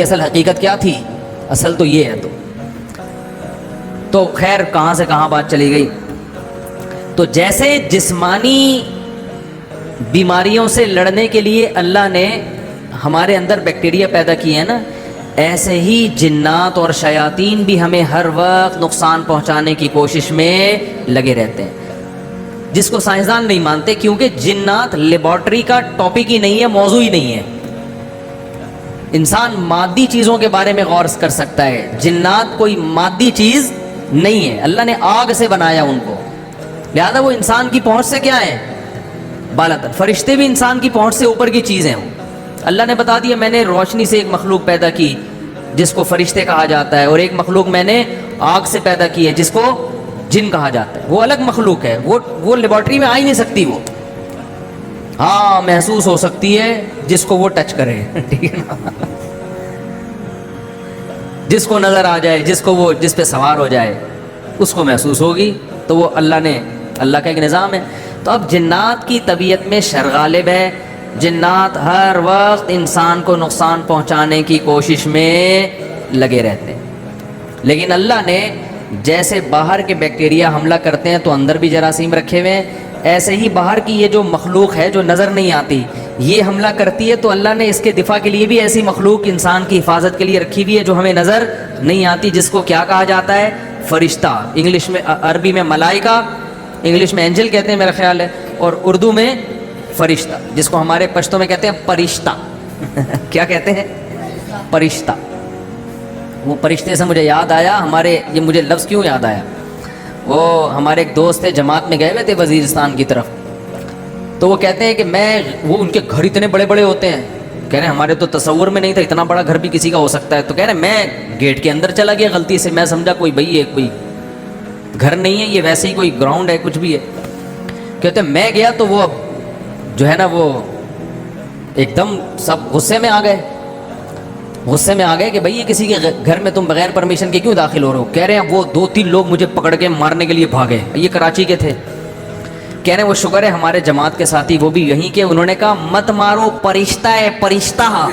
کی اصل حقیقت کیا تھی، اصل تو یہ ہے۔ تو خیر کہاں سے کہاں بات چلی گئی۔ تو جیسے جسمانی بیماریوں سے لڑنے کے لیے اللہ نے ہمارے اندر بیکٹیریا پیدا کیے ہیں نا، ایسے ہی جنات اور شیاطین بھی ہمیں ہر وقت نقصان پہنچانے کی کوشش میں لگے رہتے ہیں، جس کو سائنسدان نہیں مانتے، کیونکہ جنات لیبارٹری کا ٹاپک ہی نہیں ہے، موضوع ہی نہیں ہے۔ انسان مادی چیزوں کے بارے میں غور کر سکتا ہے، جنات کوئی مادی چیز نہیں ہے، اللہ نے آگ سے بنایا ان کو، لہذا وہ انسان کی پہنچ سے کیا ہے، بالاتر۔ فرشتے بھی انسان کی پہنچ سے اوپر کی چیزیں ہوں۔ اللہ نے بتا دیا میں نے روشنی سے ایک مخلوق پیدا کی جس کو فرشتے کہا جاتا ہے، اور ایک مخلوق میں نے آگ سے پیدا کی ہے جس کو جن کہا جاتا ہے، وہ الگ مخلوق ہے، وہ لیبارٹری میں آ ہی نہیں سکتی، وہ ہاں محسوس ہو سکتی ہے جس کو وہ ٹچ کرے، ٹھیک ہے نا، جس کو نظر آ جائے، جس پہ سوار ہو جائے اس کو محسوس ہوگی۔ تو وہ اللہ کا ایک نظام ہے۔ تو اب جنات کی طبیعت میں شر غالب ہے، جنات ہر وقت انسان کو نقصان پہنچانے کی کوشش میں لگے رہتے ہیں، لیکن اللہ نے جیسے باہر کے بیکٹیریا حملہ کرتے ہیں تو اندر بھی جراثیم رکھے ہوئے ہیں، ایسے ہی باہر کی یہ جو مخلوق ہے جو نظر نہیں آتی یہ حملہ کرتی ہے، تو اللہ نے اس کے دفاع کے لیے بھی ایسی مخلوق انسان کی حفاظت کے لیے رکھی ہوئی ہے جو ہمیں نظر نہیں آتی، جس کو کیا کہا جاتا ہے، فرشتہ۔ انگلش میں، عربی میں ملائکہ، انگلش میں اینجل کہتے ہیں میرا خیال ہے، اور اردو میں فرشتہ، جس کو ہمارے پشتوں میں کہتے ہیں پرشتہ۔ کیا کہتے ہیں، پرشتہ۔ وہ پرشتے سے مجھے یاد آیا، یہ مجھے لفظ کیوں یاد آیا، وہ ہمارے ایک دوست تھے، جماعت میں گئے ہوئے تھے وزیرستان کی طرف، تو وہ کہتے ہیں کہ وہ ان کے گھر اتنے بڑے بڑے ہوتے ہیں، کہہ رہے ہیں ہمارے تو تصور میں نہیں تھا اتنا بڑا گھر بھی کسی کا ہو سکتا ہے، تو کہہ رہے ہیں میں گیٹ کے اندر چلا گیا غلطی سے، میں سمجھا کوئی کوئی گھر نہیں ہے، یہ ویسے ہی کوئی گراؤنڈ ہے، کچھ بھی ہے۔ کہتے ہیں میں گیا تو وہ جو ہے نا وہ ایک دم سب غصے میں آ گئے کہ بھئی یہ کسی کے گھر میں تم بغیر پرمیشن کے کیوں داخل ہو رہے ہو۔ کہہ رہے ہیں وہ 2-3 لوگ مجھے پکڑ کے مارنے کے لیے بھاگے، یہ کراچی کے تھے۔ کہہ رہے ہیں وہ شکر ہے ہمارے جماعت کے ساتھی وہ بھی یہیں کے، انہوں نے کہا مت مارو، پرشتہ ہے پرشتہ،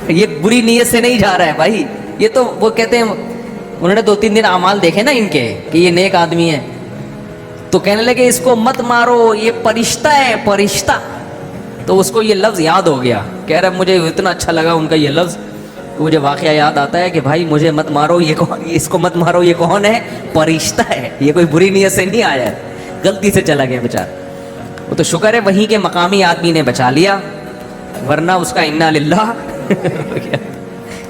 یہ بری نیت سے نہیں جا رہا ہے بھائی، یہ تو وہ کہتے ہیں انہوں نے 2-3 دن اعمال دیکھے نا ان کے کہ یہ نیک آدمی ہے، تو کہنے لگے اس کو مت مارو، یہ پرشتہ ہے پرشتہ۔ تو اس کو یہ لفظ یاد ہو گیا، کہہ رہا مجھے اتنا اچھا لگا ان کا یہ لفظ، مجھے واقعہ یاد آتا ہے کہ بھائی مجھے مت مارو، اس کو مت مارو، یہ کون ہے، پرشتہ ہے، یہ کوئی بری نیت سے نہیں آیا ہے، غلطی سے چلا گیا بیچارہ۔ وہ تو شکر ہے وہیں کے مقامی آدمی نے بچا لیا، ورنہ اس کا انا للہ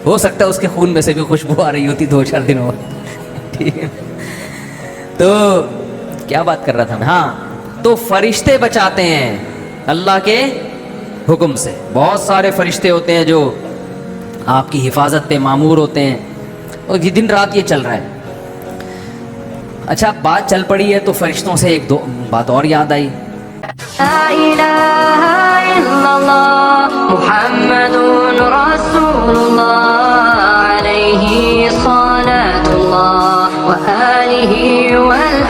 ہو سکتا ہے اس کے خون میں سے بھی خوشبو آ رہی ہوتی 2-4 دنوں بعد، ٹھیک ہے۔ تو کیا بات کر رہا تھا میں، ہاں، تو فرشتے بچاتے ہیں اللہ کے حکم سے، بہت سارے فرشتے ہوتے ہیں جو آپ کی حفاظت پہ مامور ہوتے ہیں، اور یہ دن رات یہ چل رہا ہے۔ اچھا بات چل پڑی ہے تو فرشتوں سے ایک دو بات اور یاد آئی، لا الہ الا اللہ محمد رسول اللہ علیہ صلاۃ اللہ وآلہ والحمد